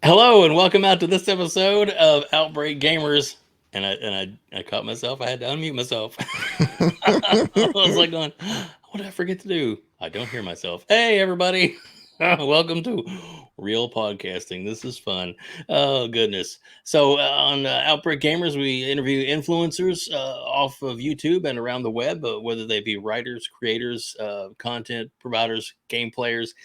Hello and welcome out to this episode of Outbreak Gamers. And I caught myself. I had to unmute myself. I was like going, what did I forget to do? I don't hear myself. Hey everybody. Welcome to real podcasting. This is fun. Oh goodness. So on Outbreak Gamers, we interview influencers off of YouTube and around the web, whether they be writers, creators, content providers, game players,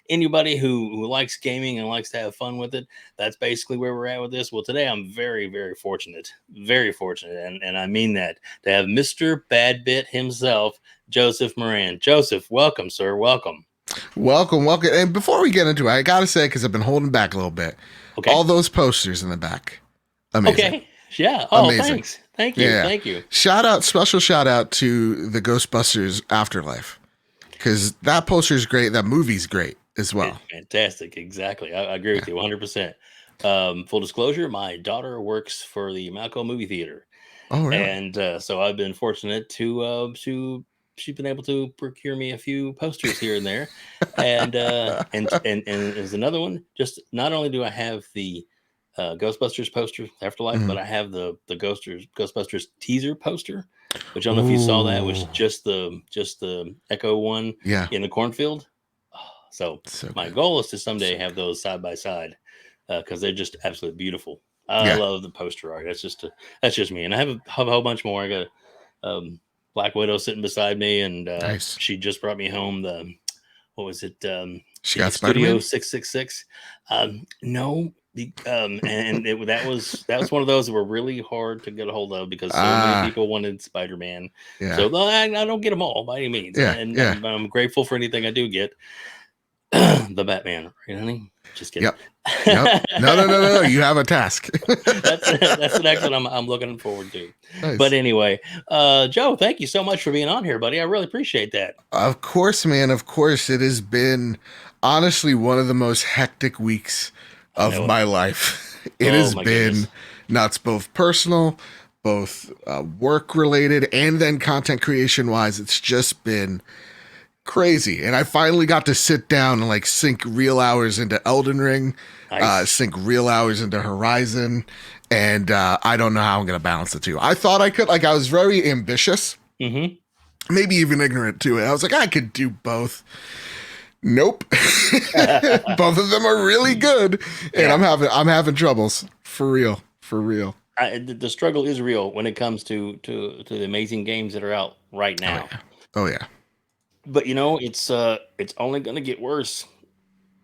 anybody who likes gaming and likes to have fun with it. That's basically where we're at with this. Well, today I'm very fortunate, and I mean that, to have Mr. Badbit himself, Joseph Moran. Joseph, welcome, sir. Welcome. Welcome. And before we get into it, I gotta say, because I've been holding back a little bit, Okay. all those posters in the back, amazing. Okay. Yeah. Oh, Amazing. thanks. Thank you. Yeah. Thank you. Special shout out to the Ghostbusters Afterlife, because that poster is great. That movie's great as well. It's fantastic. Exactly. I agree with you 100%. Full disclosure, my daughter works for the Malco movie theater. Oh, really? And so I've been fortunate to she's been able to procure me a few posters here and there, and there's another one. Just not only do I have the Ghostbusters poster Afterlife, but I have the Ghostbusters teaser poster, which I don't know if you saw that. It was just the Echo one Yeah. in the cornfield. So my good. goal is to someday have those side by side because they're just absolutely beautiful. I love the poster art. That's just me, and I have a whole bunch more. I got Black Widow sitting beside me, and Nice. she just brought me home the what was it? She got Studio Spider-Man? 666. No, that was one of those that were really hard to get a hold of because so many people wanted Spider-Man. Yeah. So I don't get them all by any means, and I'm grateful for anything I do get. The Batman, right, honey? Just kidding. Yep. No. You have a task. That's the next one I'm looking forward to. Nice. But anyway, Joe, thank you so much for being on here, buddy. I really appreciate that. Of course, man. Of course. It has been honestly one of the most hectic weeks of my life. It has been nuts, both personal, both work related, and then content creation wise. It's just been crazy. And I finally got to sit down and like sink real hours into Elden Ring, sink real hours into Horizon. And I don't know how I'm going to balance the two. I thought I could, like, I was very ambitious, maybe even ignorant to it. I was like, I could do both. Nope. Both of them are really good. And I'm having troubles for real. The struggle is real when it comes to the amazing games that are out right now. Oh yeah. But you know, it's only going to get worse.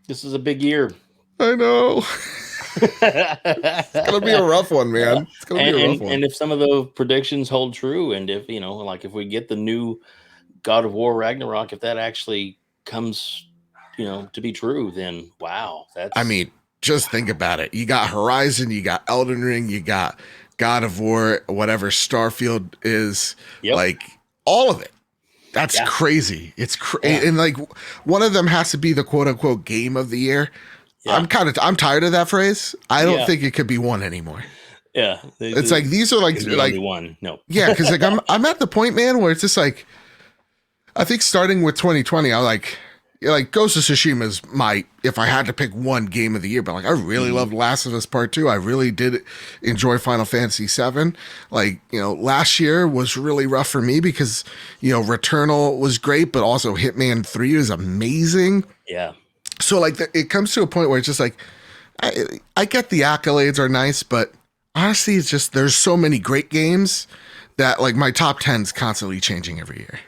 This is a big year. I know. It's going to be a rough one, man. It's going to be a rough one. And if some of those predictions hold true, and if, you know, like if we get the new God of War Ragnarok, if that actually comes, you know, to be true, then wow. I mean, just think about it. You got Horizon, you got Elden Ring, you got God of War, whatever Starfield is, like all of it. That's crazy. It's and like one of them has to be the quote unquote game of the year. Yeah. I'm tired of that phrase. I don't think it could be one anymore. Yeah. It's like these are like one. No. Yeah, because like I'm at the point, man, where it's just like I think starting with 2020, I like Ghost of Tsushima is if I had to pick one game of the year, but like I really loved Last of Us Part 2. I really did enjoy Final Fantasy 7. Like, you know, last year was really rough for me because, you know, Returnal was great, but also Hitman 3 is amazing. Yeah. So like it comes to a point where it's just like, I get the accolades are nice, but honestly, it's just, there's so many great games that like my top 10 is constantly changing every year.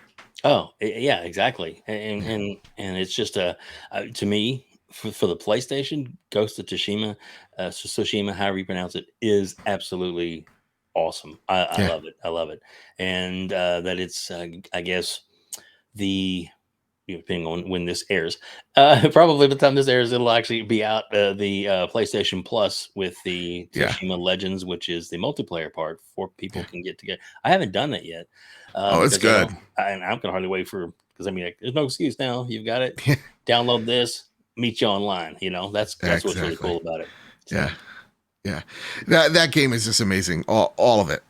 Oh yeah, exactly. And it's just to me for the PlayStation, Ghost of Tsushima, however you pronounce it, is absolutely awesome. I love it. I love it. And that it's I guess depending on when this airs, probably by the time this airs, it'll actually be out the PlayStation Plus with the Tsushima Legends, which is the multiplayer part for people can get together. I haven't done that yet. It's good. And I'm gonna hardly wait because I mean, there's no excuse now. You've got it. Download this, meet you online. You know, that's what's really cool about it. So. Yeah. That game is just amazing. All of it.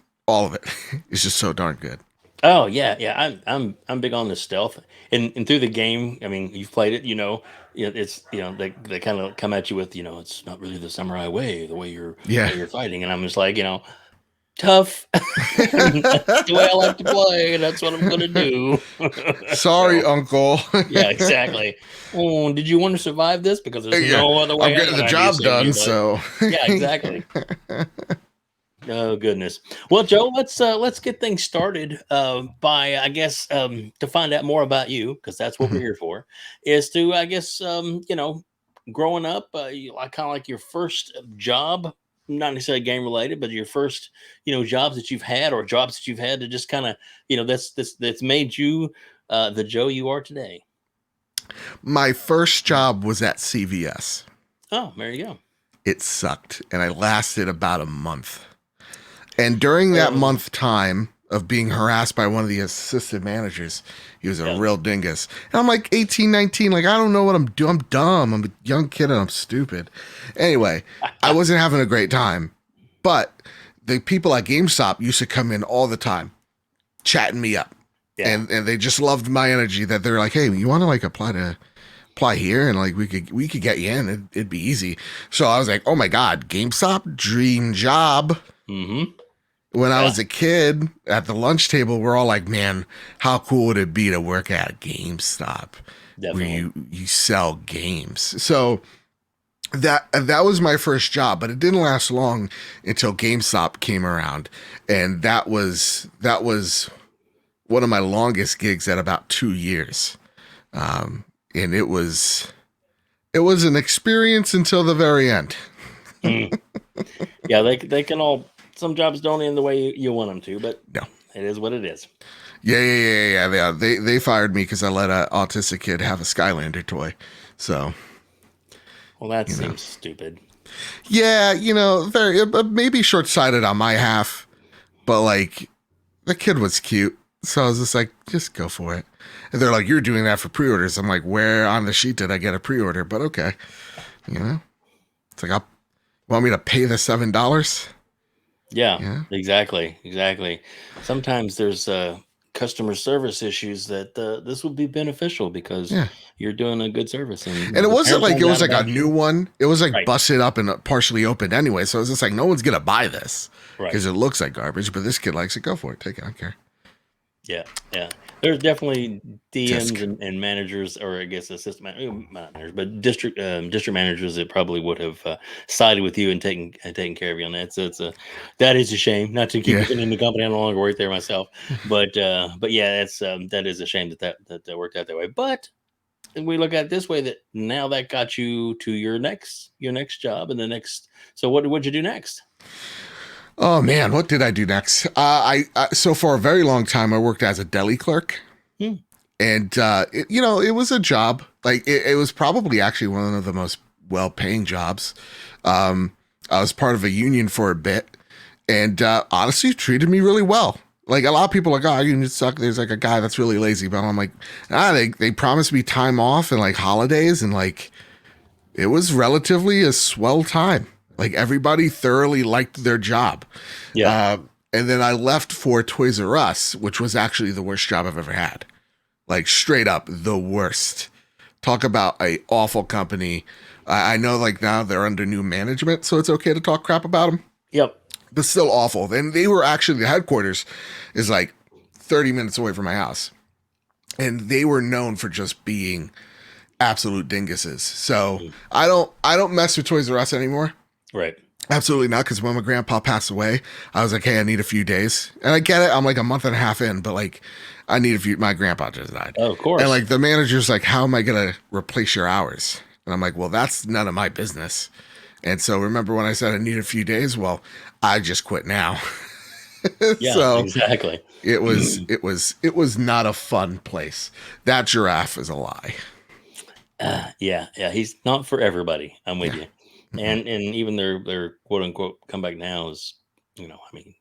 It's just so darn good. Oh yeah, yeah. I'm big on the stealth, and through the game. I mean, you've played it. It's they kind of come at you with it's not really the samurai way, Yeah. way you're fighting, and I'm just like tough. That's the way I like to play. That's what I'm gonna do. Sorry, So Uncle. yeah, exactly. Oh, did you want to survive this? Because there's Yeah, no other I'm way out getting of the it. I need to job save you, done, bud. so. Yeah, exactly. Oh goodness. Well, Joe, let's get things started by I guess to find out more about you because that's what we're Mhm. here for. Is to I guess growing up, like kind of like your first job, not necessarily game related, but your first jobs that you've had or jobs that you've had to just kind of that's made you the Joe you are today. My first job was at CVS. Oh, there you go. It sucked, and I lasted about a month. And during that Oh, month time of being harassed by one of the assistant managers, he was a yeah. real dingus. And I'm like 18, 19, like I don't know what I'm doing. I'm dumb. I'm a young kid and I'm stupid. Anyway, I wasn't having a great time. But the people at GameStop used to come in all the time, chatting me up. Yeah. And they just loved my energy that they're like, hey, you want to like apply here and like we could get you in. It'd be easy. So I was like, oh my God, GameStop, dream job. Mm-hmm. When I Yeah, was a kid at the lunch table, we're all like, man, how cool would it be to work at GameStop where definitely. you sell games? So that was my first job, but it didn't last long until GameStop came around. And that was one of my longest gigs at about 2 years. And it was an experience until the very end. Mm. Yeah, they can all. Some jobs don't end the way you want them to, but No. it is what it is. Yeah. They fired me because I let an autistic kid have a Skylander toy. So, Well, that you know, seems stupid. yeah, very maybe short sighted on my half, but like the kid was cute, so I was just like, just go for it. And they're like, you're doing that for pre-orders. I'm like, where on the sheet did I get a pre-order? But okay, you know, it's like, want me to pay the $7? Yeah, Yeah, exactly, exactly. Sometimes there's customer service issues that this would be beneficial because yeah. you're doing a good service, and And it the wasn't parent like it finds was out like a about new you. one. It was like Right, busted up and partially opened anyway. So it was just like, no one's gonna buy this right. because it looks like garbage. But this kid likes it. Go for it. Take it. I don't care. Yeah, yeah. There's definitely DMs Tisk. and managers, or I guess assistant not managers, but district managers that probably would have sided with you and taken care of you on that. So that is a shame. Not to keep Yeah. defending the company, I no longer work there myself, but yeah, that is a shame that worked out that way. But we look at it this way, that now that got you to your next job and the next. So what'd you do next? Oh man, what did I do next? I so for a very long time I worked as a deli clerk, Hmm. and it was a job. Like it was probably actually one of the most well-paying jobs. Um, I was part of a union for a bit, and honestly, treated me really well. Like a lot of people are like, oh, unions suck. There's like a guy that's really lazy, but I'm like, they promised me time off and like holidays, and like it was relatively a swell time. Like everybody thoroughly liked their job. Yeah, Uh, and then I left for Toys R Us, which was actually the worst job I've ever had. Like straight up the worst. Talk about a awful company. I know like now they're under new management, so it's okay to talk crap about them. yep, But still awful. And they were actually, the headquarters is like 30 minutes away from my house. And they were known for just being absolute dinguses. So mm, I don't mess with Toys R Us anymore. right. Absolutely not, because when my grandpa passed away, I was like, hey, I need a few days. And I get it, I'm like a month and a half in, but like I need a few, my grandpa just died. Oh, of And course. like the manager's like, how am I gonna replace your hours? And I'm like, well, that's none of my business. And so remember when I said I need a few days? Well, I just quit now. Yeah, So exactly. it was not a fun place. That giraffe is a lie. Yeah, yeah, he's not for everybody. I'm with Yeah. you. Mm-mm. And even their quote unquote comeback now is, I mean,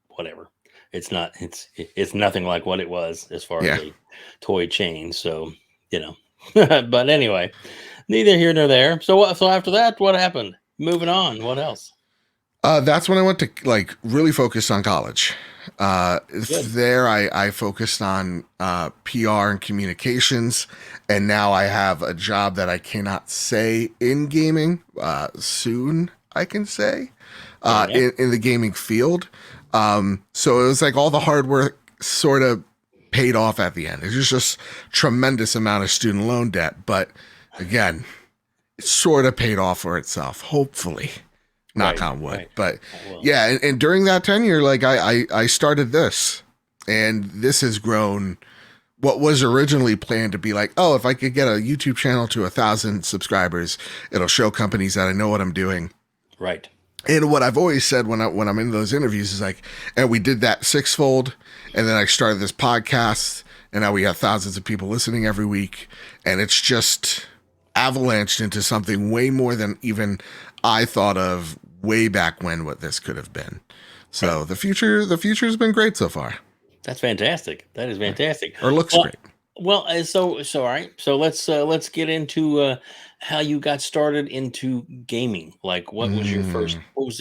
whatever. It's not. It's nothing like what it was as far as Yeah. a toy chain. So you know. But anyway, neither here nor there. So what? So after that, what happened? Moving on. What else? That's when I went to like really focus on college. Good. There, I focused on PR and communications, and now I have a job that I cannot say in gaming. Soon I can say Fair enough. in the gaming field. So it was like all the hard work sort of paid off at the end. It was just tremendous amount of student loan debt, but again, it sort of paid off for itself, hopefully. Knock Right. on wood. Right. But Well, yeah, and during that tenure, like I started this, and this has grown what was originally planned to be like, oh, if I could get a YouTube channel to 1,000 subscribers, it'll show companies that I know what I'm doing. right. And what I've always said when I'm in those interviews is like, and we did that sixfold, and then I started this podcast, and now we have thousands of people listening every week, and it's just avalanched into something way more than even I thought of way back when what this could have been. So the future's been great so far. That's fantastic. That is fantastic. Or looks Well, great. well, so all right. So let's get into how you got started into gaming. Like, what was your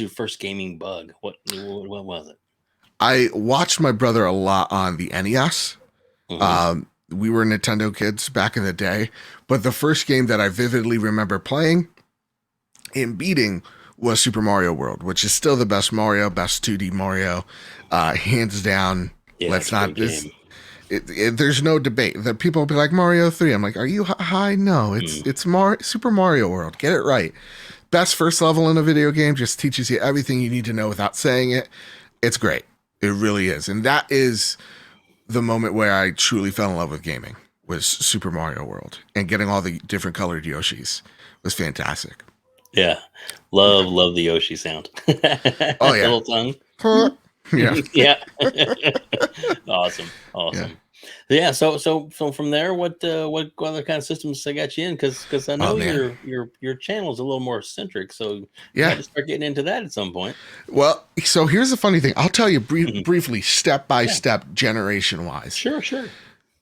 first gaming bug? What was it? I watched my brother a lot on the NES. Mhm. We were Nintendo kids back in the day, but the first game that I vividly remember playing and beating was Super Mario World, which is still the best Mario, best 2D Mario, hands down. Yeah, Let's it's a not. great This, game. there's no debate. The people will be like Mario 3. I'm like, are you high? No, Mm. it's Super Mario World. Get it right. Best first level in a video game, just teaches you everything you need to know without saying it. It's great. It really is. And that is the moment where I truly fell in love with gaming, was Super Mario World, and getting all the different colored Yoshis was fantastic. Yeah, love the Yoshi sound. Oh The yeah. little tongue. Yeah. Yeah. Awesome. Yeah. Awesome. Yeah. So from there, what other kind of systems I got you in? Because I Oh know man. your channel is a little more eccentric, so you had Yeah. to start getting into that at some point. Well, so here's the funny thing. I'll tell you Mhm. briefly, step by Yeah. step, generation wise. Sure. Sure.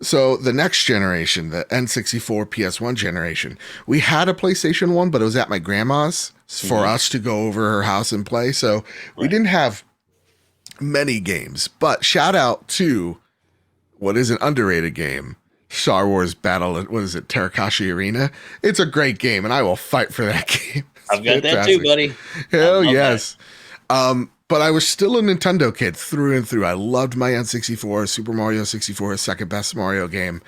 So the next generation, the N64 PS1 generation, we had a PlayStation 1, but it was at my grandma's for Mhm. us to go over her house and play. So we Right. didn't have many games, but shout out to what is an underrated game, Star Wars Battle. What is it, Terakashi Arena? It's a great game, and I will fight for that game. It's I've got that too, fantastic. buddy. I Hell love that. yes. But I was still a Nintendo kid through and through. I loved my N64, Super Mario 64, second best Mario game.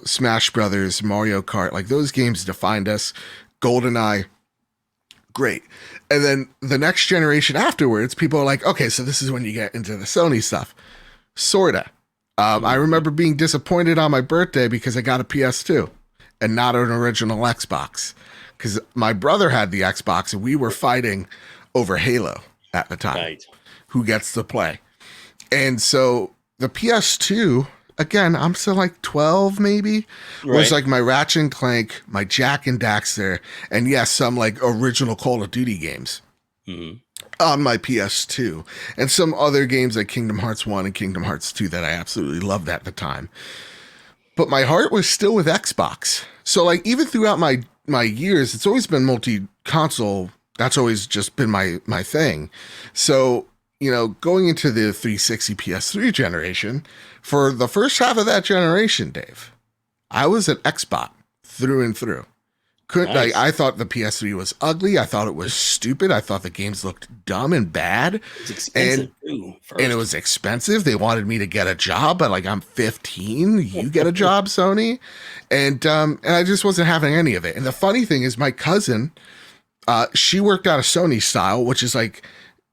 Smash Brothers, Mario Kart, like those games defined us. GoldenEye, great. And then the next generation afterwards, people are like, okay, so this is when you get into the Sony stuff. Sorta. I remember being disappointed on my birthday because I got a PS2 and not an original Xbox. Because my brother had the Xbox and we were fighting over Halo at the time. Right. Who gets to play? And so the PS2, again, I'm still like 12 maybe, was Right. like my Ratchet and Clank, my Jack and Daxter, and yes, some like original Call of Duty games Mhm. on my PS2, and some other games like Kingdom Hearts 1 and Kingdom Hearts 2 that I absolutely loved at the time. But my heart was still with Xbox. So like even throughout my years, it's always been multi-console. That's always just been my thing. So, going into the 360 PS3 generation, for the first half of that generation, Dave, I was an Xbot through and through. Nice. I thought the PS3 was ugly. I thought it was stupid. I thought the games looked dumb and bad. It's expensive too. First. And it was expensive. They wanted me to get a job, but like I'm 15, you get a job, Sony, and I just wasn't having any of it. And the funny thing is, my cousin, she worked out a Sony style, which is like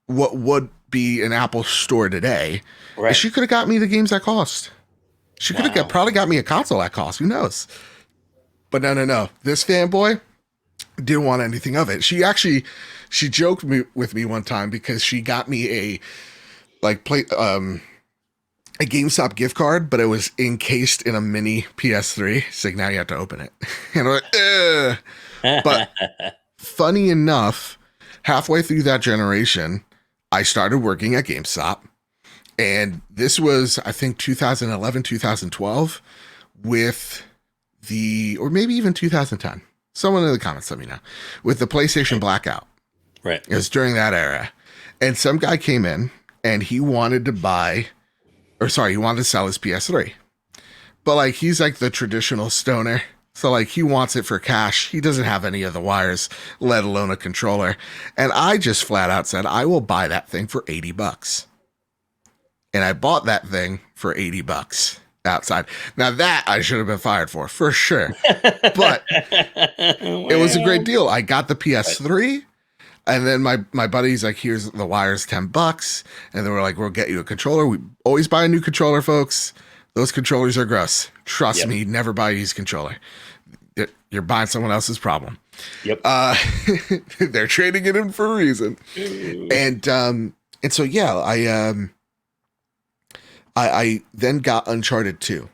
what would be an Apple store today. Right. And she could have got me the games at cost. She could have Wow. probably got me a console at cost. Who knows? But no. This fanboy didn't want anything of it. She joked with me one time because she got me a GameStop gift card, but it was encased in a mini PS3. She's like, now you have to open it. And I'm like, ugh. But funny enough, halfway through that generation, I started working at GameStop. And this was, I think, 2011, 2012 or maybe even 2010. Someone in the comments let me know. With the PlayStation Blackout. Right. It was during that era. And some guy came in and he wanted to he wanted to sell his PS3. But like he's like the traditional stoner. So like he wants it for cash. He doesn't have any of the wires, let alone a controller. And I just flat out said, I will buy that thing for $80. And I bought that thing for $80 outside. Now that I should have been fired for sure. But it was a great deal. I got the PS3. And then my buddy's like, here's the wires, $10. And they were like, we'll get you a controller. We always buy a new controller, folks. Those controllers are gross. Trust me, never buy a used controller. You're buying someone else's problem. Yep. They're trading it in for a reason. And so yeah, I then got Uncharted 2.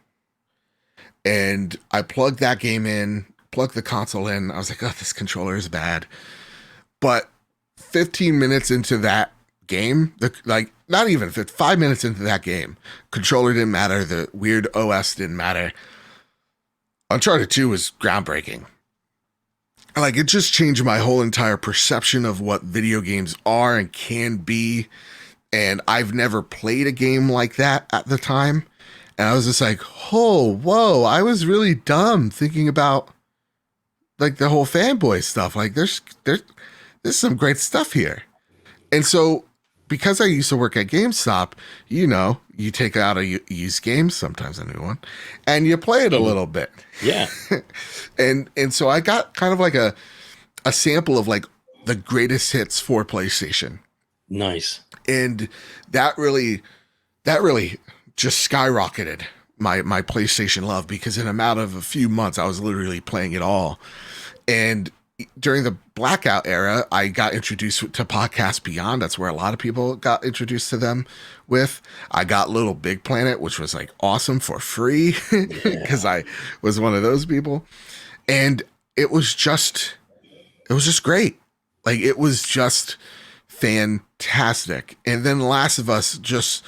And I plugged that game in, plugged the console in. I was like, oh, this controller is bad. But 15 minutes into that game, not even 5 minutes into that game, controller didn't matter. The weird OS didn't matter. Uncharted 2 was groundbreaking. Like, it just changed my whole entire perception of what video games are and can be. And I've never played a game like that at the time. And I was just like, oh, whoa, I was really dumb thinking about like the whole fanboy stuff. Like there's some great stuff here. And so because I used to work at GameStop, you take out a used game, sometimes a new one, and you play it a little bit. Yeah. and so I got kind of like a sample of like the greatest hits for PlayStation. Nice. And that really just skyrocketed my PlayStation love, because in a matter of a few months, I was literally playing it all. And during the blackout era, I got introduced to Podcast Beyond. That's where a lot of people got introduced to them with. I got Little Big Planet, which was like awesome for free because I was one of those people. And it was just great. Like, it was just fantastic. And then Last of Us just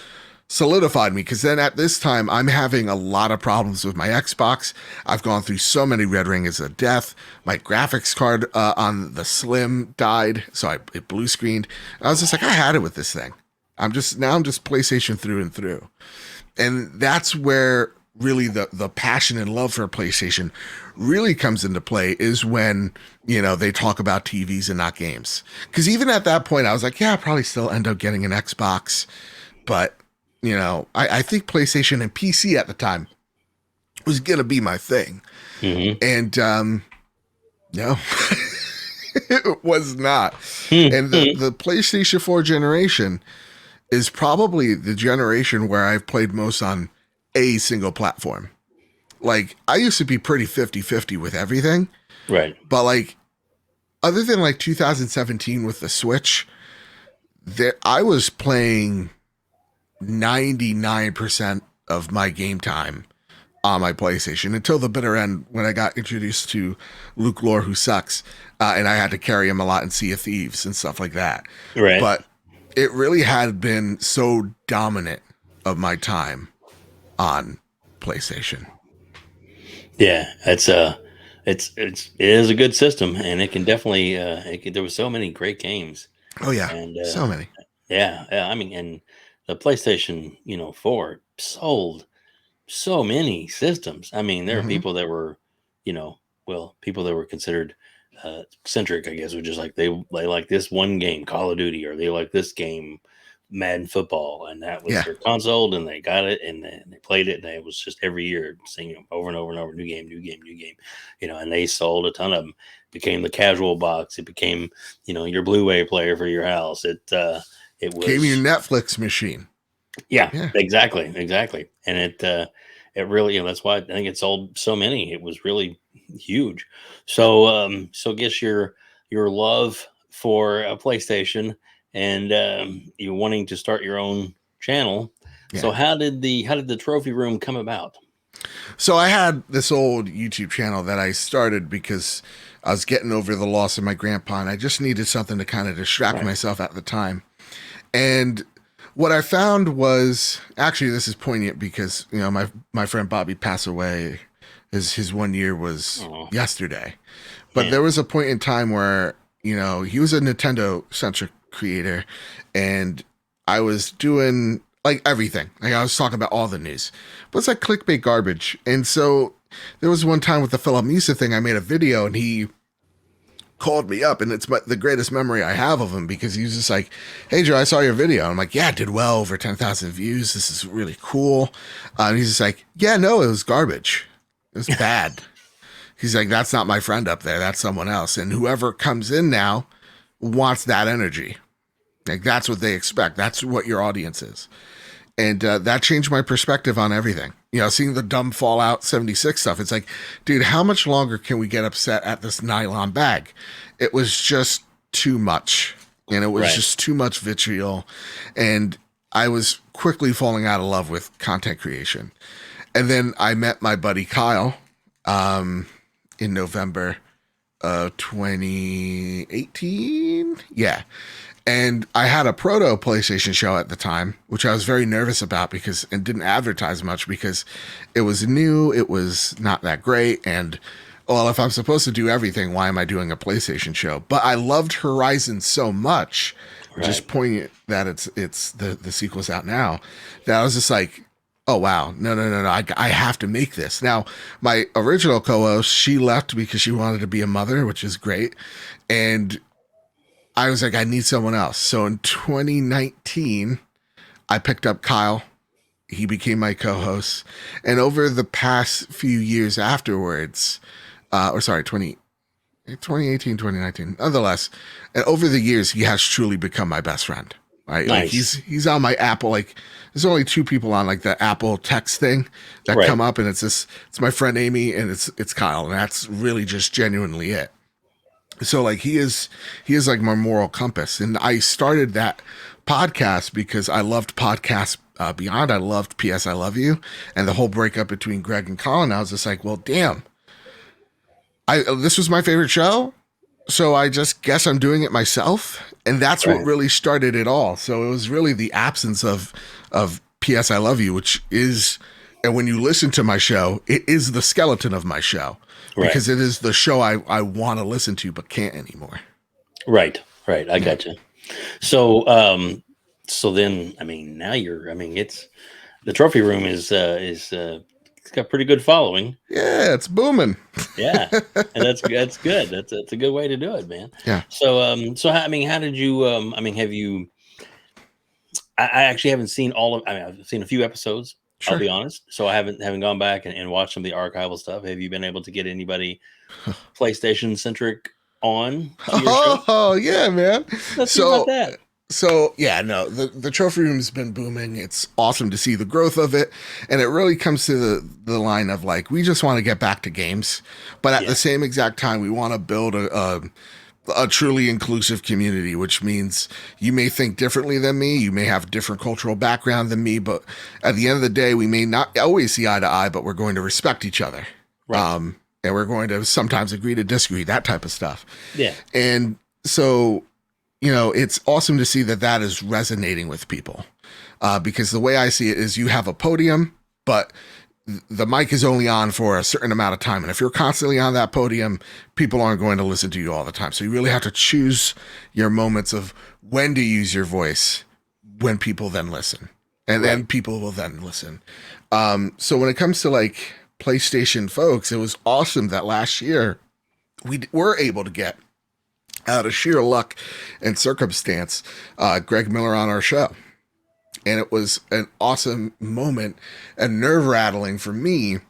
solidified me, because then at this time I'm having a lot of problems with my Xbox. I've gone through so many red rings of death. My graphics card on the Slim died, so it blue screened. I was just like, I had it with this thing. I'm just PlayStation through and through. And that's where really the passion and love for PlayStation really comes into play, is when, they talk about TVs and not games. Because even at that point, I was like, yeah, I'll probably still end up getting an Xbox. But, I think PlayStation and PC at the time was going to be my thing. Mm-hmm. And no, it was not. And the PlayStation 4 generation is probably the generation where I've played most on a single platform. Like, I used to be pretty 50-50 with everything. Right. But like, other than like 2017 with the Switch, I was playing 99% of my game time on my PlayStation until the bitter end, when I got introduced to Luke Lore, who sucks, and I had to carry him a lot in Sea of Thieves and stuff like that. Right. But it really had been so dominant of my time on PlayStation. Yeah, it is a good system, and it can definitely there was so many great games. Oh yeah, and so many. Yeah, I mean, and the PlayStation 4 sold so many systems. I mean, there are people that were people that were considered centric, I guess, were just like they like this one game, Call of Duty, or they like this game, Madden Football, and that was their console, and they got it, and they played it, and it was just every year singing over and over and over, new game, and they sold a ton of them. Became the casual box. It became your Blu-ray player for your house. It was became your Netflix machine. Yeah. Exactly, and it really that's why I think it sold so many. It was really huge. So I guess your love for a PlayStation, and you wanting to start your own channel. Yeah. So how did the trophy room come about? So I had this old YouTube channel that I started because I was getting over the loss of my grandpa, and I just needed something to kind of distract myself at the time. And what I found was, actually, this is poignant because, my friend Bobby passed away. His 1 year was yesterday. But there was a point in time where he was a Nintendo centric creator, and I was doing like everything. Like I was talking about all the news, but it's like clickbait garbage. And so there was one time with the Philip Misa thing, I made a video and he called me up, and it's the greatest memory I have of him because he was just like, "Hey Joe, I saw your video." I'm like, "Yeah, it did well, over 10,000 views. This is really cool." And he's just like, "Yeah, no, it was garbage. It was bad." He's like, "That's not my friend up there. That's someone else. And whoever comes in now wants that energy. Like that's what they expect. That's what your audience is." And that changed my perspective on everything. Seeing the dumb Fallout 76 stuff. It's like, dude, how much longer can we get upset at this nylon bag? It was just too much. And it was just too much vitriol. And I was quickly falling out of love with content creation. And then I met my buddy Kyle in November of 2018. Yeah. And I had a proto PlayStation show at the time, which I was very nervous about and didn't advertise much because it was new. It was not that great. And, well, if I'm supposed to do everything, why am I doing a PlayStation show? But I loved Horizon so much, just pointing that it's the sequel's out now, that I was just like, oh, wow. No. I have to make this. Now, my original co-host, she left because she wanted to be a mother, which is great. And I was like, I need someone else. So in 2019, I picked up Kyle. He became my co-host. And over the past few years afterwards, 2018, 2019, nonetheless, and over the years, he has truly become my best friend. Right? Nice. Like he's on my Apple. Like there's only two people on like the Apple text thing that come up, and it's my friend Amy and it's Kyle, and that's really just genuinely it. So like he is like my moral compass. And I started that podcast because I loved podcasts beyond. I loved PS I Love You and the whole breakup between Greg and Colin. I was just like, well, damn, this was my favorite show. So I just guess I'm doing it myself. And that's what really started it all. So it was really the absence of PS I Love You, which is, and when you listen to my show, it is the skeleton of my show. Because it is the show I want to listen to but can't anymore. Right. I gotcha. So then, now it's the trophy room is it's got pretty good following. Yeah, it's booming. Yeah, and that's good. That's a good way to do it, man. Yeah. So how did you have you? I actually haven't seen all of. I've seen a few episodes. Sure. I'll be honest. So I haven't gone back and watched some of the archival stuff. Have you been able to get anybody PlayStation centric on to your show? Oh yeah, man. Let's see about that. So yeah, no, the trophy room's been booming. It's awesome to see the growth of it. And it really comes to the line of like, we just want to get back to games, but at the same exact time, we want to build a truly inclusive community, which means you may think differently than me. You may have a different cultural background than me, but at the end of the day, we may not always see eye to eye, but we're going to respect each other. Right. And we're going to sometimes agree to disagree, that type of stuff. Yeah. And so, it's awesome to see that is resonating with people. Because the way I see it is you have a podium, but the mic is only on for a certain amount of time. And if you're constantly on that podium, people aren't going to listen to you all the time. So you really have to choose your moments of when to use your voice, when people then listen. And then people will then listen. So when it comes to like PlayStation folks, it was awesome that last year we were able to get, out of sheer luck and circumstance, Greg Miller on our show. And it was an awesome moment and nerve-rattling for me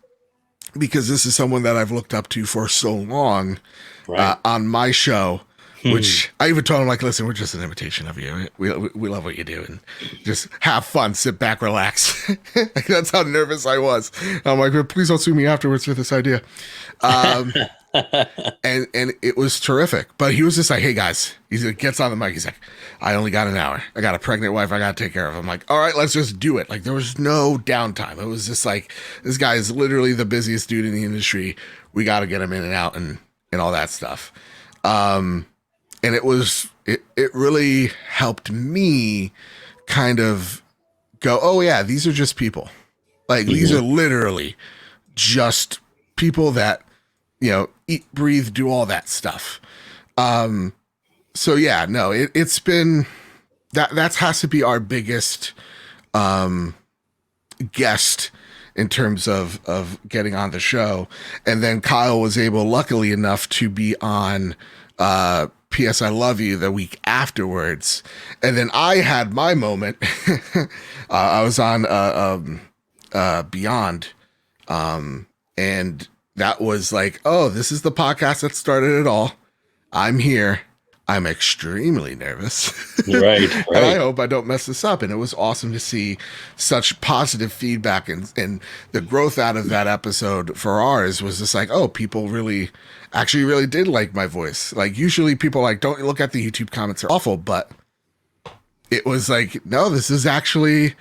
because this is someone that I've looked up to for so long on my show, which I even told him, like, listen, we're just an imitation of you. We love what you do and just have fun, sit back, relax. Like, that's how nervous I was. I'm like, please don't sue me afterwards for this idea. And it was terrific. But he was just like, hey guys, he gets on the mic. He's like, I only got an hour. I got a pregnant wife I got to take care of. I'm like, all right, let's just do it. Like there was no downtime. It was just like, this guy is literally the busiest dude in the industry. We got to get him in and out and all that stuff. And it really helped me kind of go, oh yeah, these are just people. Like these are literally just people that, eat, breathe, do all that stuff. So yeah, no, it's been that has to be our biggest guest in terms of getting on the show. And then Kyle was able, luckily enough, to be on PS I Love You the week afterwards. And then I had my moment. I was on Beyond. And that was like, oh, this is the podcast that started it all. I'm here. I'm extremely nervous. Right, And I right. hope I don't mess this up. And it was awesome to see such positive feedback, and the growth out of that episode for ours was just like, oh, people actually really did like my voice. Like, usually people like, don't look at the YouTube comments, they're awful, but it was like, no, this is actually,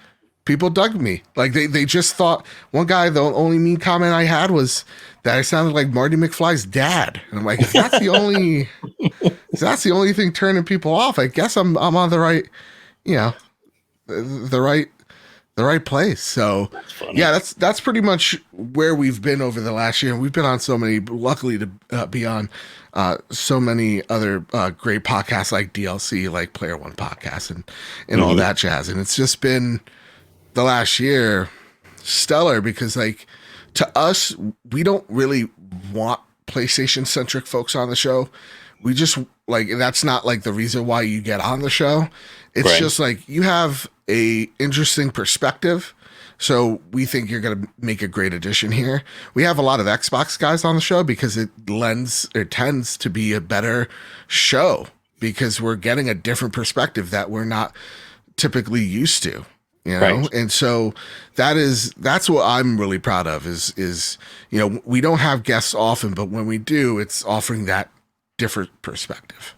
people dug me. Like, they just thought, one guy, the only mean comment I had was that I sounded like Marty McFly's dad. And I'm like, if that's the only thing turning people off, I guess I'm on the right, you know, the right place. So That's funny. yeah, that's pretty much where we've been over the last year. And we've been on so many, luckily to be on so many other great podcasts like DLC, like Player One Podcast, and all Hmm. that jazz. And it's just been the last year stellar because, like, to us, we don't really want PlayStation centric folks on the show. We just, like, that's not like the reason why you get on the show. It's Right. just like you have a interesting perspective. So we think you're going to make a great addition here. We have a lot of Xbox guys on the show because it tends to be a better show because we're getting a different perspective that we're not typically used to, you Right. know. And so that's what I'm really proud of is we don't have guests often, but when we do, it's offering that different perspective.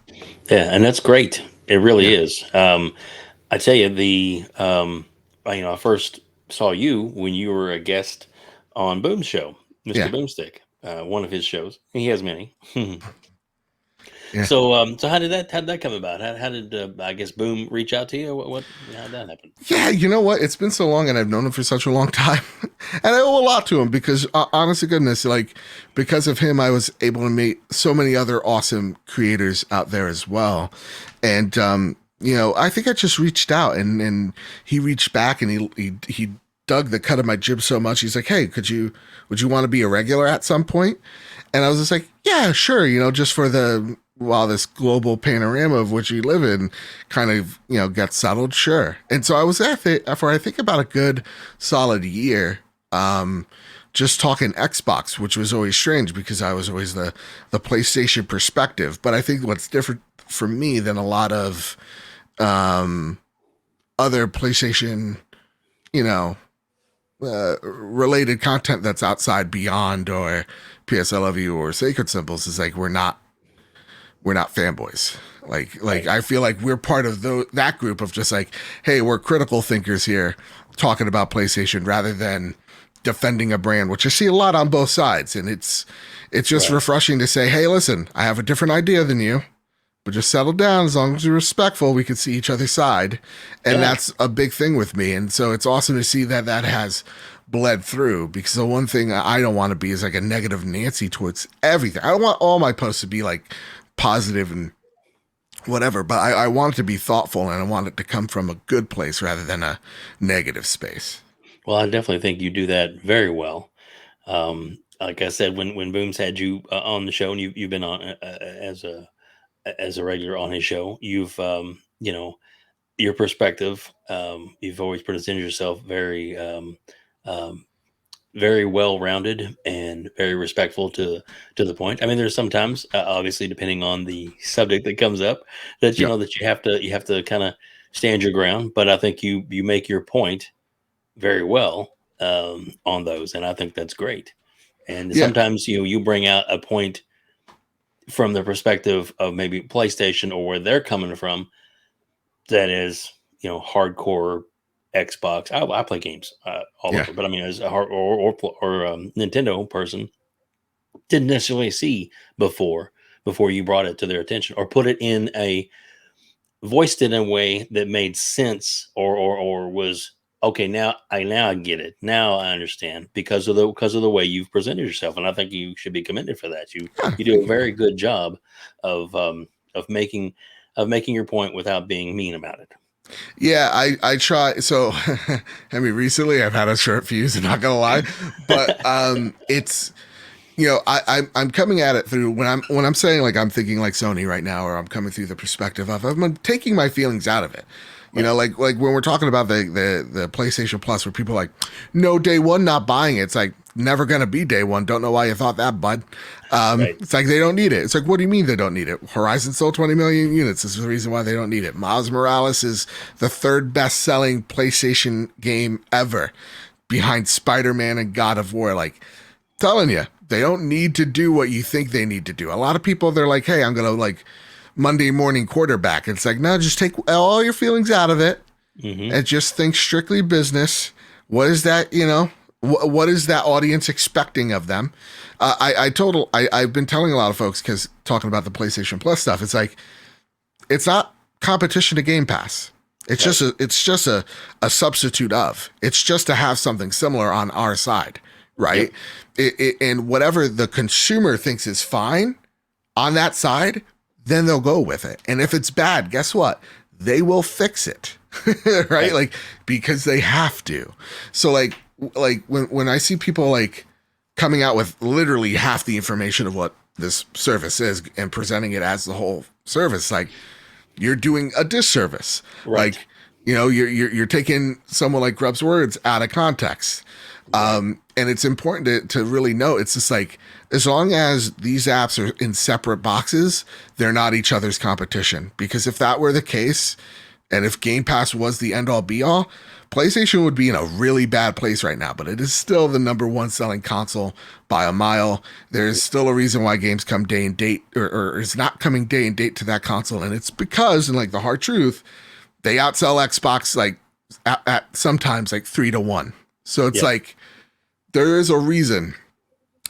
Yeah, and that's great. It really Yeah, is. I tell you, I first saw you when you were a guest on Boom's show, Mr. yeah, Boomstick, one of his shows. He has many. yeah. So how did that come about? How did I guess Boom reach out to you? How did that happen? Yeah, you know what? It's been so long, and I've known him for such a long time, and I owe a lot to him because, honest to goodness, like, because of him, I was able to meet so many other awesome creators out there as well. And I think I just reached out, and he reached back, and he dug the cut of my jib so much. He's like, "Hey, would you want to be a regular at some point?" And I was just like, "Yeah, sure." Just for the while this global panorama of which we live in kind of gets settled, sure. And so I was at it for, I think, about a good solid year, just talking Xbox, which was always strange because I was always the PlayStation perspective. But I think what's different for me than a lot of other PlayStation, you know related content that's outside Beyond or PS I Love You or Sacred Symbols is like we're not fanboys. Like Right. I feel like we're part of that group of just like, hey, we're critical thinkers here talking about PlayStation rather than defending a brand, which I see a lot on both sides. And it's just Right. refreshing to say, hey, listen, I have a different idea than you, but just settle down. As long as you're respectful, we can see each other's side. And Yeah. that's a big thing with me. And so it's awesome to see that has bled through, because the one thing I don't want to be is like a negative Nancy towards everything. I don't want all my posts to be like positive and whatever, but I want it to be thoughtful, and I want it to come from a good place rather than a negative space. Well, I definitely think you do that very well. Like I said, when Booms had you on the show, and you've been on as a regular on his show, your perspective. You've always presented yourself um, very well rounded and very respectful to the point. I mean, there's sometimes, obviously, depending on the subject that comes up, that Yep. that you have to kind of stand your ground. But I think you make your point very well on those, and I think that's great. And Yeah. sometimes you bring out a point from the perspective of maybe PlayStation or where they're coming from that is hardcore Xbox. I play games all Yeah. over, but I mean, as a hard or Nintendo person, didn't necessarily see before you brought it to their attention or put it in a voiced it in a way that made sense or was okay. Now I get it. Now I understand because of the way you've presented yourself, and I think you should be commended for that. You Yeah. you do Thank a you. very good job of making. of making your point without being mean about it. Yeah, I try. So, I mean, recently I've had a short fuse. I'm not gonna lie, but it's I'm coming at it through when I'm saying like I'm thinking like Sony right now, or I'm coming through the perspective of I'm taking my feelings out of it. Like when we're talking about the PlayStation Plus, where people are like, no, day one, not buying it. It's like never gonna be day one. Don't know why you thought that, bud. It's like they don't need it. It's like, what do you mean they don't need it? Horizon sold 20 million units. This is the reason why they don't need it. Miles Morales is the third best selling PlayStation game ever, behind Spider-Man and God of War. Like, telling you, they don't need to do what you think they need to do. A lot of people, they're like, hey, I'm gonna like Monday morning quarterback. It's like, no, just take all your feelings out of it and just think strictly business. What is that, what is that audience expecting of them? I've been telling a lot of folks, because talking about the PlayStation Plus stuff, it's like, it's not competition to Game Pass. It's just a substitute of. It's just to have something similar on our side, right? And whatever the consumer thinks is fine on that side, then they'll go with it. And if it's bad, guess what? They will fix it, right? Like, because they have to. So like when I see people like coming out with literally half the information of what this service is and presenting it as the whole service, like, you're doing a disservice. Right. Like, you're taking someone like Grubb's words out of context. And it's important to really know, it's just like, as long as these apps are in separate boxes, they're not each other's competition. Because if that were the case, and if Game Pass was the end all be all, PlayStation would be in a really bad place right now. But it is still the number one selling console by a mile. There's still a reason why games come day and date, or is not coming day and date to that console. And it's because, and like the hard truth, they outsell Xbox like at sometimes like 3-1. So it's like, there is a reason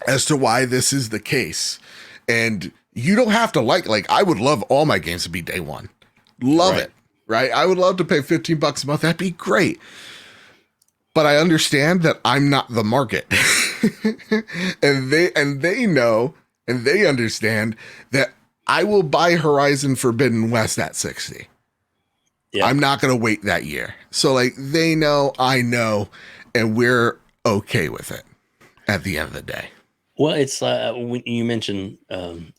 as to why this is the case. And you don't have to like, I would love all my games to be day one. Love it. Right. I would love to pay $15 a month. That'd be great. But I understand that I'm not the market. and they know, and they understand that I will buy Horizon Forbidden West at 60. Yeah. I'm not going to wait that year. So like, they know, I know, and we're okay with it at the end of the day. Well, it's when you mentioned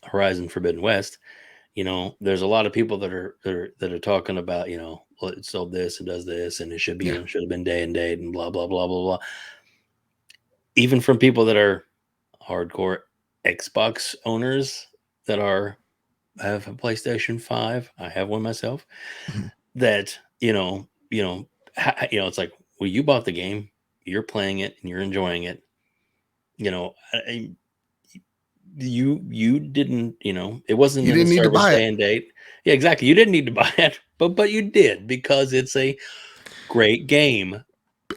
Horizon Forbidden West, there's a lot of people that are talking about, well, it sold this and does this, and it should be should have been day and date and blah blah blah blah blah. Even from people that are hardcore Xbox owners that have a PlayStation 5, I have one myself. That it's like, well, you bought the game, you're playing it, and you're enjoying it. You didn't, it wasn't, you didn't need to buy day and date. Yeah, exactly. You didn't need to buy it, but you did, because it's a great game.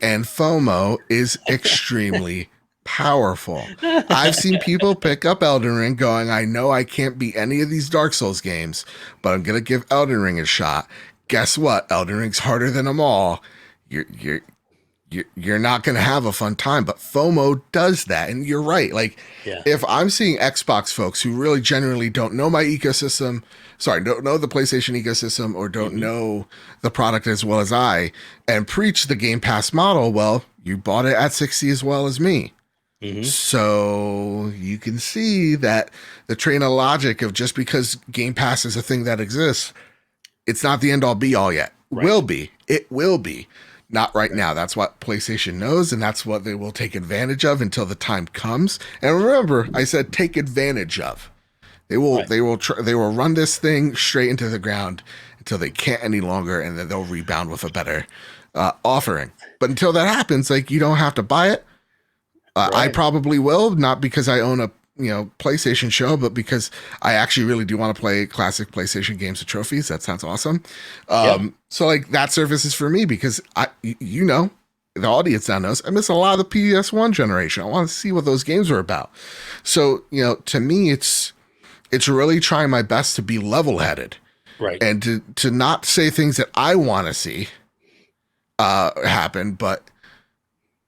And FOMO is extremely powerful. I've seen people pick up Elden Ring going, I know I can't beat any of these Dark Souls games, but I'm going to give Elden Ring a shot. Guess what? Elden Ring's harder than them all. You're not going to have a fun time, but FOMO does that. And you're right. Like, if I'm seeing Xbox folks who really genuinely don't know my ecosystem, don't know the PlayStation ecosystem, or don't know the product as well as I, and preach the Game Pass model, well, you bought it at 60 as well as me. So you can see that the train of logic of just because Game Pass is a thing that exists, it's not the end all be all yet. Right. Will be. It will be. Not right now. That's what PlayStation knows, and that's what they will take advantage of until the time comes. And remember, I said take advantage of. They will run this thing straight into the ground until they can't any longer, and then they'll rebound with a better offering. But until that happens, like, you don't have to buy it. I probably will, not because I own a PlayStation show, but because I actually really do want to play classic PlayStation games with trophies. That sounds awesome. So like, that service is for me, because the audience now knows I miss a lot of the PS1 generation. I want to see what those games were about. So, to me, it's really trying my best to be level-headed, right? And to not say things that I want to see happen, but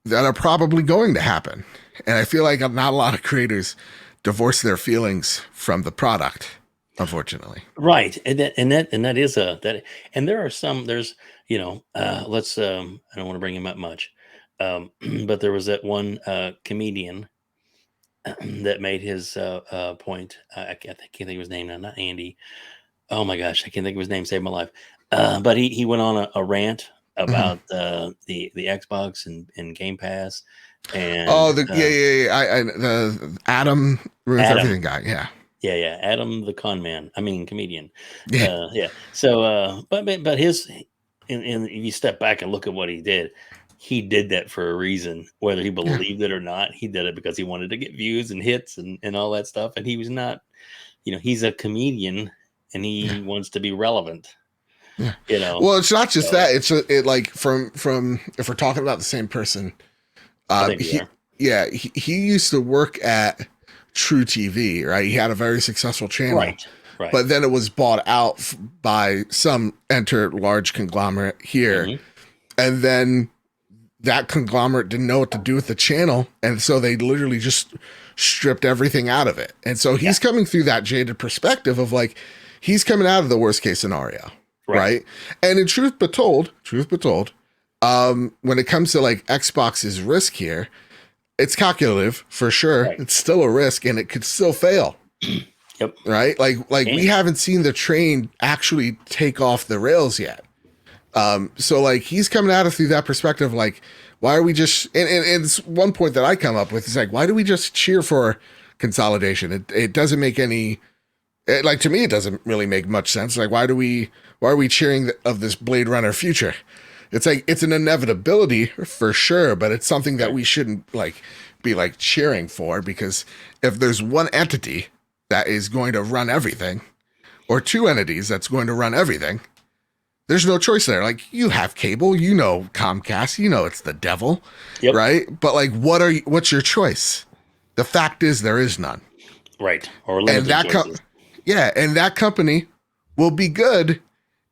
that are probably going to happen. And I feel like not a lot of creators divorce their feelings from the product unfortunately. Right, and that is a that, and there are some there's let's I don't want to bring him up much, but there was that one comedian that made his point. I can't think of his name now. Not Andy. Oh my gosh, I can't think of his name. Saved my life. But he went on a rant Mhm. about the Xbox and Game Pass and Oh, the Adam ruins Adam. everything guy. Yeah, Yeah, Adam the con man. I mean comedian. yeah, Yeah. So but his and if you step back and look at what he did that for a reason. Whether he yeah, believed it or not, he did it because he wanted to get views and hits and all that stuff. And he was not, he's a comedian and yeah, he wants to be relevant, yeah. you know. Well, it's not just So that. It like from if we're talking about the same person, I think we he are. yeah he used to work at True TV, right? He had a very successful channel, Right. Right. but then it was bought out by some large conglomerate here, Hmm. and then that conglomerate didn't know what to do with the channel, and so they literally just stripped everything out of it. And so Yeah. he's coming through that jaded perspective of like he's coming out of the worst case scenario, Right. right? And in truth be told, when it comes to like Xbox's risk here, it's calculative for sure. Right. It's still a risk, and it could still fail, Yep. right? Like we And haven't seen the train actually take off the rails yet. So like he's coming at it through that perspective, like why are we just and it's one point that I come up with is like why do we just cheer for consolidation? It doesn't make any like to me it doesn't really make much sense. Like why are we cheering of this Blade Runner future? It's like it's an inevitability for sure, but it's something that right. we shouldn't like be like cheering for because if there's one entity that is going to run everything or two entities that's going to run everything, there's no choice there. Like you have cable, Comcast, it's the devil, Yep. right? But like what's your choice? The fact is there is none. Right. Or And limited choices. and that company will be good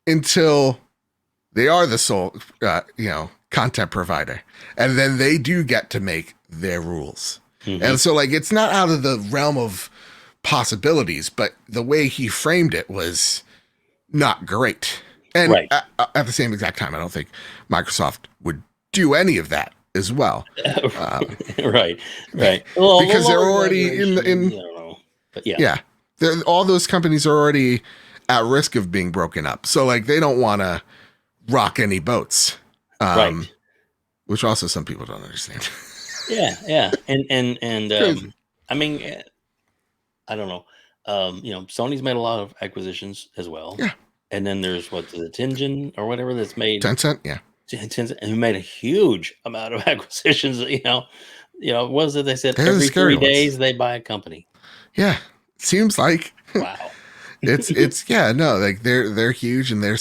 until they are the sole content provider. And then they do get to make their rules. Hmm. And so like it's not out of the realm of possibilities, but the way he framed it was not great. And Right. at the same exact time, I don't think Microsoft would do any of that as well, Right. Right. Well, the because they're lower already valuation, I don't know. But yeah. yeah, all those companies are already at risk of being broken up. So like they don't want to rock any boats, Right. which also some people don't understand. Yeah. And Crazy. I mean, I don't know. Sony's made a lot of acquisitions as well. Yeah, And then there's what the Tenjin or whatever that's made Tencent. Yeah, who made a huge amount of acquisitions. What was it they said? they're the Every scary 3 days ones. they buy a company. Yeah, seems like Wow. it's yeah no like they're huge and they're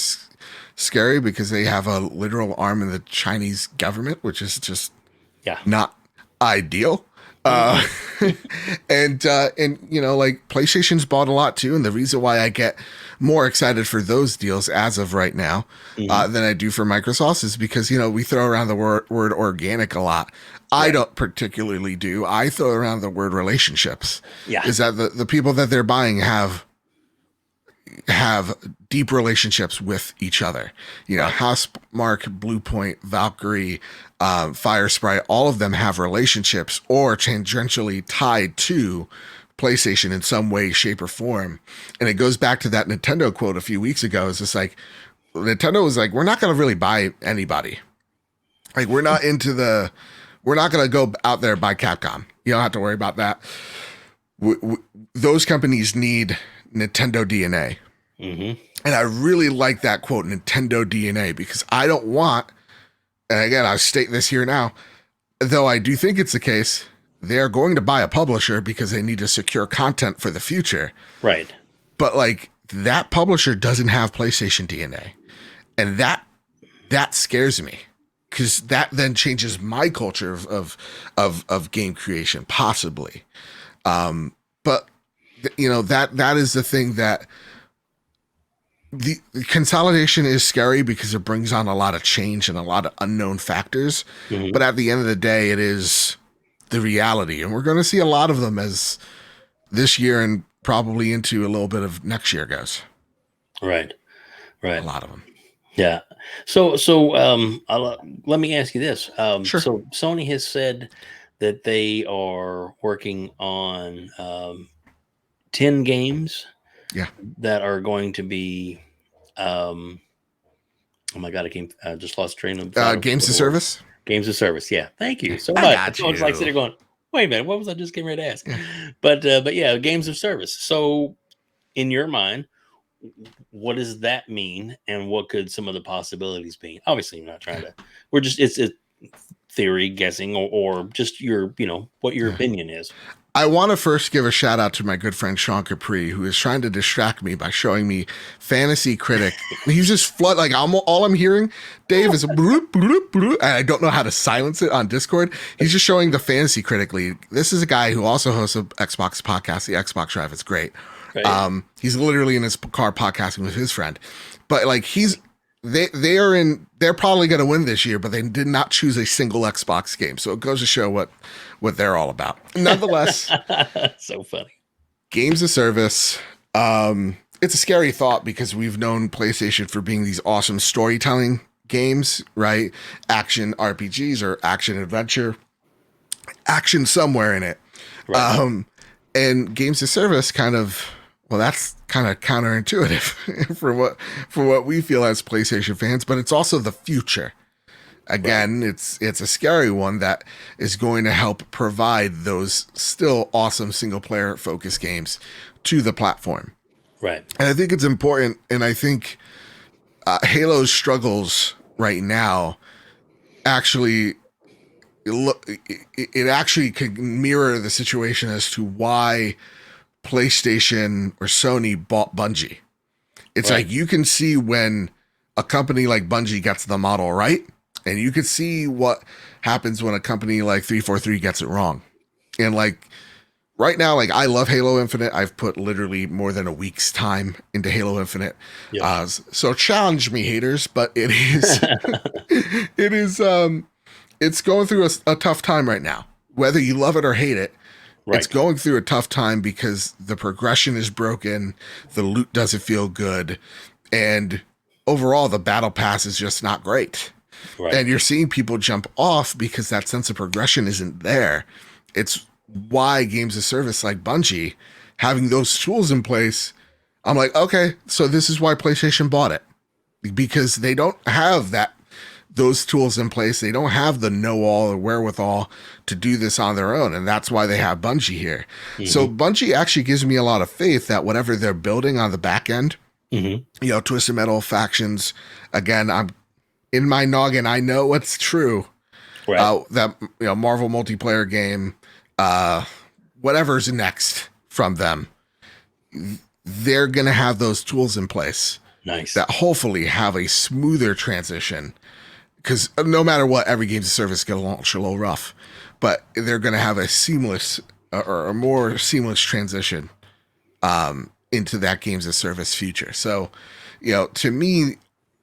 scary because they have a literal arm in the Chinese government, which is just Yeah. not ideal. Mhm. And like PlayStation's bought a lot too, and the reason why I get more excited for those deals as of right now Mhm. than I do for Microsoft is because we throw around the word organic a lot. I Right. don't particularly do. I throw around the word relationships. Yeah. Is that the people that they're buying have deep relationships with each other. Right. Housemark, Bluepoint, Valkyrie, Fire Sprite, all of them have relationships or tangentially tied to PlayStation in some way, shape, or form. And it goes back to that Nintendo quote a few weeks ago. It's just like Nintendo was like, we're not going to really buy anybody. Like we're not going to go out there and buy Capcom. You don't have to worry about that. Those companies need Nintendo DNA. Mm-hmm. And I really like that quote, Nintendo DNA, because I don't want, and again, I state this here now, though I do think it's the case, they are going to buy a publisher because they need to secure content for the future. Right. But like that publisher doesn't have PlayStation DNA. And that scares me because that then changes my culture of game creation, possibly. But that is the thing that the consolidation is scary because it brings on a lot of change and a lot of unknown factors. Mm-hmm. But at the end of the day, it is the reality, and we're going to see a lot of them as this year and probably into a little bit of next year goes. Right. A lot of them. Yeah. So let me ask you this. Sure. So Sony has said that they are working on 10 games Yeah. that are going to be oh my god, I just lost train of thought of Games what of it was. service. Games of service. Yeah. Thank you so I much. got I was like sitting you. there going, wait a minute, what was I just getting ready to ask? Yeah. But yeah, games of service. So in your mind, what does that mean, and what could some of the possibilities be? Obviously, I'm not trying to. We're just it's theory, guessing, or just your what your opinion is. I want to first give a shout out to my good friend Sean Capri, who is trying to distract me by showing me Fantasy Critic. He's just like all I'm hearing, Dave, is a bloop, bloop, bloop, and I don't know how to silence it on Discord. He's just showing the Fantasy Critic lead. This is a guy who also hosts a Xbox podcast, the Xbox Drive. It's great. Right. He's literally in his car podcasting with his friend, but like they're probably going to win this year, but they did not choose a single Xbox game. So it goes to show what they're all about. Nonetheless, so funny. Games of service. It's a scary thought because we've known PlayStation for being these awesome storytelling games, right? Action RPGs or action adventure, action somewhere in it. Right. And games of service that's kind of counterintuitive for what we feel as PlayStation fans, but it's also the future. Again, right. It's a scary one that is going to help provide those still awesome single player focused games to the platform. Right. And I think it's important, and I think Halo's struggles right now actually it actually could mirror the situation as to why PlayStation or Sony bought Bungie. It's right. Like you can see when a company like Bungie gets the model right, and you can see what happens when a company like 343 gets it wrong. And like right now, like I love Halo Infinite. I've put literally more than a week's time into Halo Infinite. Yeah. So challenge me, haters, but it is it's going through a tough time right now. Whether you love it or hate it, right. It's going through a tough time because the progression is broken, the loot doesn't feel good, and overall the battle pass is just not great. Right. And you're seeing people jump off because that sense of progression isn't there. It's why games of service like Bungie, having those tools in place, I'm like, okay, so this is why PlayStation bought it. Because they don't have those tools in place. They don't have the know-all or wherewithal to do this on their own. And that's why they have Bungie here. Mm-hmm. So Bungie actually gives me a lot of faith that whatever they're building on the back end, mm-hmm. Twisted Metal, factions, again, I'm in my noggin, I know what's true. Right. That Marvel multiplayer game, whatever's next from them, they're gonna have those tools in place. Nice. That hopefully have a smoother transition. Because no matter what, every games of service is gonna launch a little rough, but they're gonna have a seamless or a more seamless transition into that games of service future. So, to me,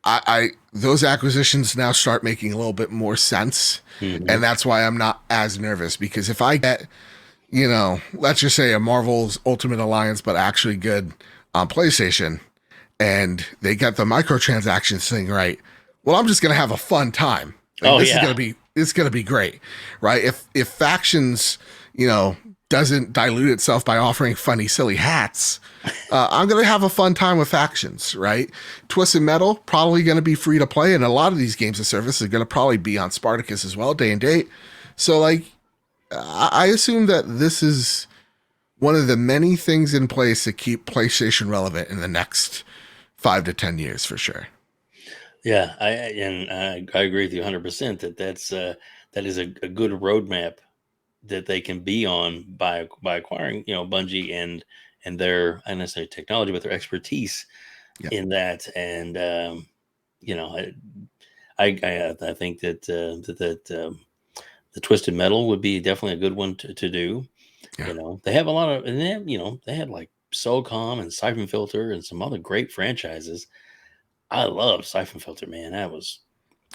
I those acquisitions now start making a little bit more sense, mm-hmm. and that's why I'm not as nervous. Because if I get, let's just say a Marvel's Ultimate Alliance, but actually good on PlayStation, and they get the microtransactions thing right, well, I'm just gonna have a fun time. It's gonna be great, right? If factions, doesn't dilute itself by offering funny, silly hats, I'm going to have a fun time with factions, right? Twisted Metal, probably going to be free to play, and a lot of these games of service are going to probably be on Spartacus as well, day and date. So, I assume that this is one of the many things in place to keep PlayStation relevant in the next 5 to 10 years, for sure. Yeah, I agree with you 100% that is a good roadmap that they can be on by acquiring, Bungie and their, I don't necessarily technology, but their expertise in that. And, I think that the Twisted Metal would be definitely a good one to do. Yeah. They have a lot of, and they had like SOCOM and Siphon Filter and some other great franchises. I love Siphon Filter, man. That was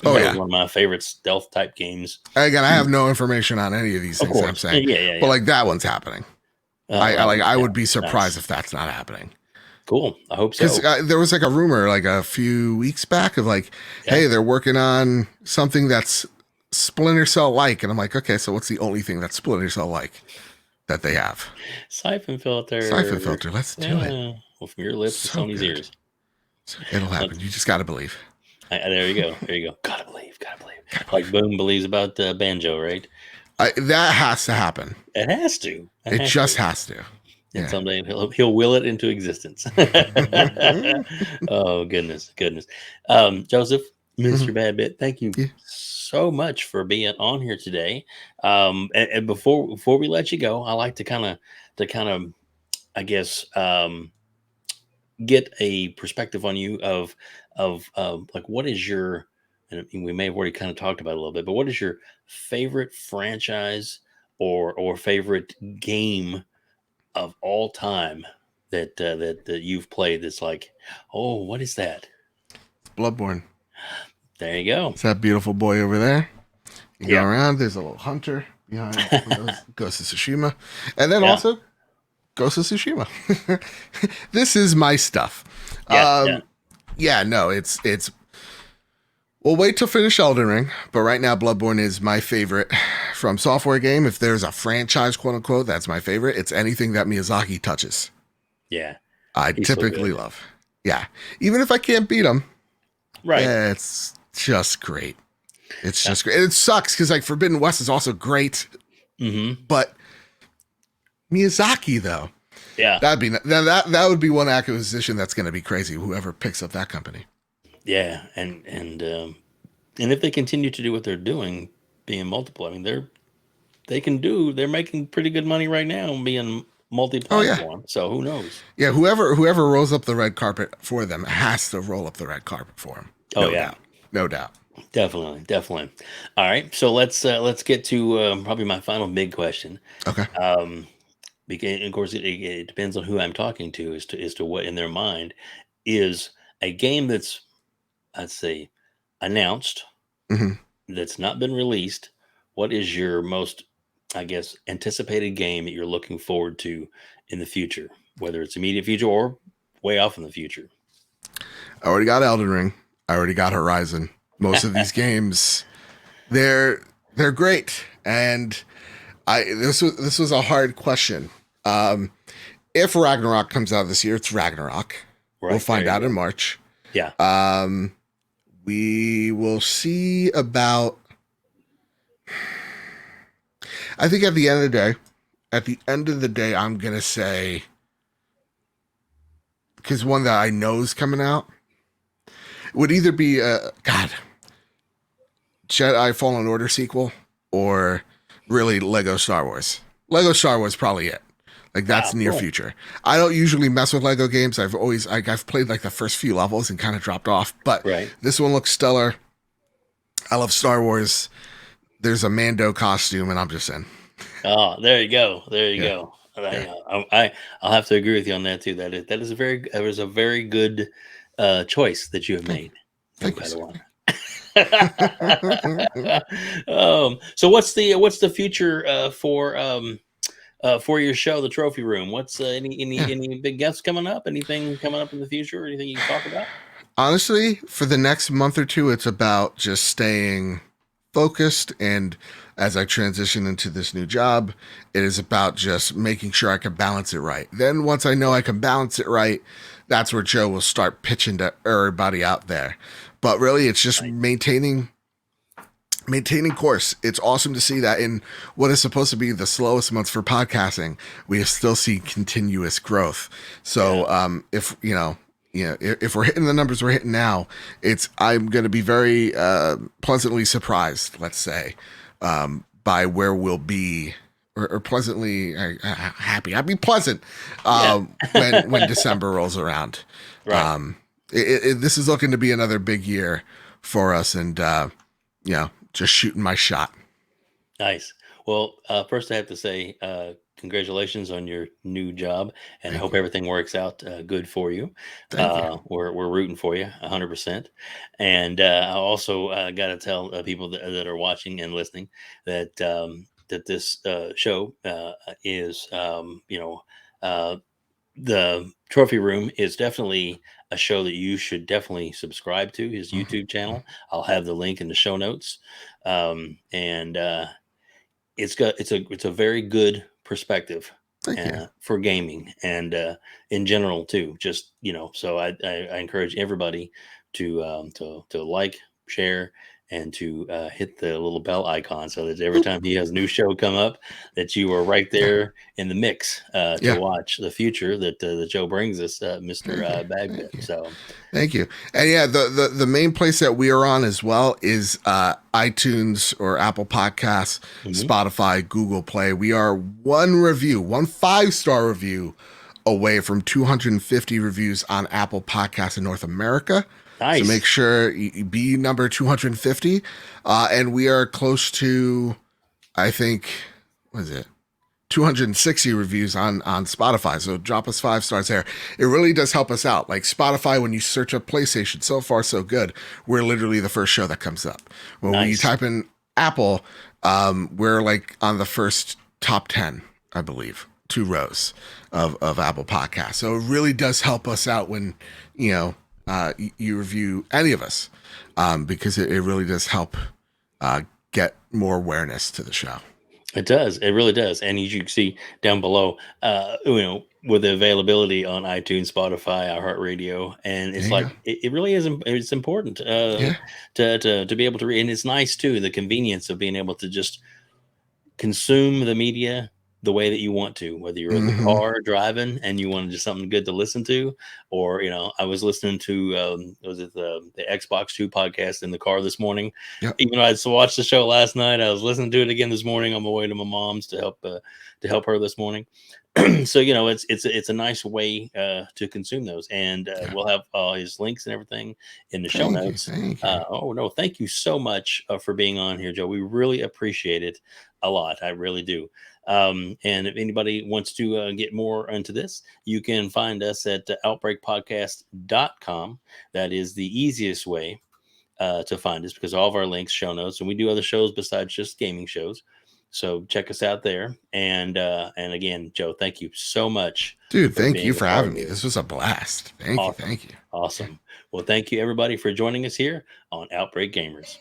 one of my favorite stealth type games. Again, I have no information on any of these things I'm saying. Yeah. But that one's happening. I Yeah, would be surprised nice, if that's not happening. cool. I hope Because so. there was like a rumor like a few weeks back of like, Yeah, hey, they're working on something that's Splinter Cell like, and I'm like, okay, so what's the only thing that's Splinter Cell like that they have? siphon filter. Siphon filter. Let's do it. Yeah. Well, from your lips to So Sony's good. ears. It'll happen. Let's, You just got to believe. there you go. There you go. Gotta believe. Gotta believe. Gotta Like believe. Boom believes about banjo, right? That has to happen. It has to. It It has just to. has to. And Yeah. someday he'll will it into existence. Oh goodness, goodness. Joseph, Mhm. Mr. Badbit, thank you Yeah. so much for being on here today. And before we let you go, I like to kind of I guess get a perspective on you of like what is your, and we may have already kind of talked about it a little bit, but what is your favorite franchise or favorite game of all time that you've played that's like, oh, what is that? Bloodborne. There you go. It's that beautiful boy over there. You go Yeah. around. There's a little hunter behind Ghost of Tsushima, and then Yeah. also Ghost of Tsushima. This is my stuff. Yeah. Yeah. Yeah, no, it's. We'll wait to finish Elden Ring, but right now Bloodborne is my favorite from software game. If there's a franchise, quote unquote, that's my favorite. It's anything that Miyazaki touches. Yeah. I He's so typically good. love. Yeah, even if I can't beat him, Right. it's just great. It's Yeah. just great. And it sucks because like Forbidden West is also great, Mm-hmm. but Miyazaki though, Yeah. that would be one acquisition that's going to be crazy. Whoever picks up that company. Yeah. And if they continue to do what they're doing, being multiple, I mean, they're making pretty good money right now being Oh yeah, multi-platform. So who knows? yeah. Whoever rolls up the red carpet for them has to roll up the red carpet for them. Oh No yeah. doubt. No doubt. Definitely, definitely. All right, so let's get to probably my final big question. Okay. Um, because of course it depends on who I'm talking to as to what in their mind is a game that's, I'd say, announced, hmm that's not been released. What is your most, I guess, anticipated game that you're looking forward to in the future, whether it's immediate future or way off in the future? I already got Elden Ring. I already got Horizon. Most of these games, they're great, and this was a hard question. Um, if Ragnarok comes out this year, it's Ragnarok. We'll Right, there find you out go. in March. Yeah. Um, we will see about. I think at the end of the day, I'm gonna say because one that I know is coming out would either be God Jedi Fallen Order sequel or really Lego Star Wars. Lego Star Wars probably it. Like that's Wow, near cool. future. I don't usually mess with Lego games. I've played like the first few levels and kind of dropped off, but Right. this one looks stellar. I love Star Wars. There's a Mando costume, and I'm just in. Oh, there you go. There you Yeah, go. yeah. I'll have to agree with you on that too. That was a very good choice that you have Thank, made, no thank you, better sir. one. So what's the future for your show, the Trophy Room? What's Yeah. any big guests coming up? Anything coming up in the future? Anything you can talk about? Honestly, for the next month or two, it's about just staying focused. And as I transition into this new job, it is about just making sure I can balance it right. Then once I know I can balance it right, that's where Joe will start pitching to everybody out there. But really, it's just Right. maintaining course. It's awesome to see that in what is supposed to be the slowest months for podcasting, we have still seen continuous growth. Yeah. So if if we're hitting the numbers we're hitting now, I'm going to be very pleasantly surprised, let's say, by where we'll be, or pleasantly happy. I'd be pleasant Yeah. when December rolls around. Right. This is looking to be another big year for us, and just shooting my shot. Nice. Well, first I have to say, congratulations on your new job, and I Thank hope you. everything works out good for you. Thank you. We're rooting for you 100%. And I also got to tell people that are watching and listening that that this show is, the Trophy Room is definitely a show that you should definitely subscribe to. His YouTube channel. I'll have the link in the show notes. And it's a very good perspective Thank you. for gaming and in general too. Just so I encourage everybody to like, share, and to hit the little bell icon so that every time he has a new show come up, that you are right there in the mix to Yeah. watch the future that Joe brings us, Mr. Bagbit. Thank you. So Thank you. And yeah, the main place that we are on as well is iTunes or Apple Podcasts, Spotify, Google Play. We are one 5-star review away from 250 reviews on Apple Podcasts in North America. Nice. So make sure you be number 250. And we are close to, I think, what is it? 260 reviews on Spotify. So drop us 5 stars there. It really does help us out. Like Spotify, when you search up PlayStation, so far so good. We're literally the first show that comes up. When you type in Apple, we're like on the first top 10, I believe, 2 rows of Apple Podcasts. So it really does help us out when, you review any of us, because it really does help get more awareness to the show. It does. It really does. And as you can see down below, with the availability on iTunes, Spotify, iHeartRadio, and it's it really is. It's important to be able to read, and it's nice too. The convenience of being able to just consume the media the way that you want to, whether you're in the car driving and you want just something good to listen to, or I was listening to the Xbox 2 podcast in the car this morning. Yep. Even though I watched the show last night, I was listening to it again this morning on my way to my mom's to help her this morning. So it's a nice way to consume those, and we'll have all his links and everything in the show notes. Thank you. Thank you so much for being on here, Joe. We really appreciate it a lot. I really do. And if anybody wants to get more into this, you can find us at outbreakpodcast.com. That is the easiest way to find us, because all of our links, show notes, and we do other shows besides just gaming shows. So check us out there. And again, Joe, thank you so much. Dude, thank you for having me. This was a blast. Thank you. Awesome. Well, thank you everybody for joining us here on Outbreak Gamers.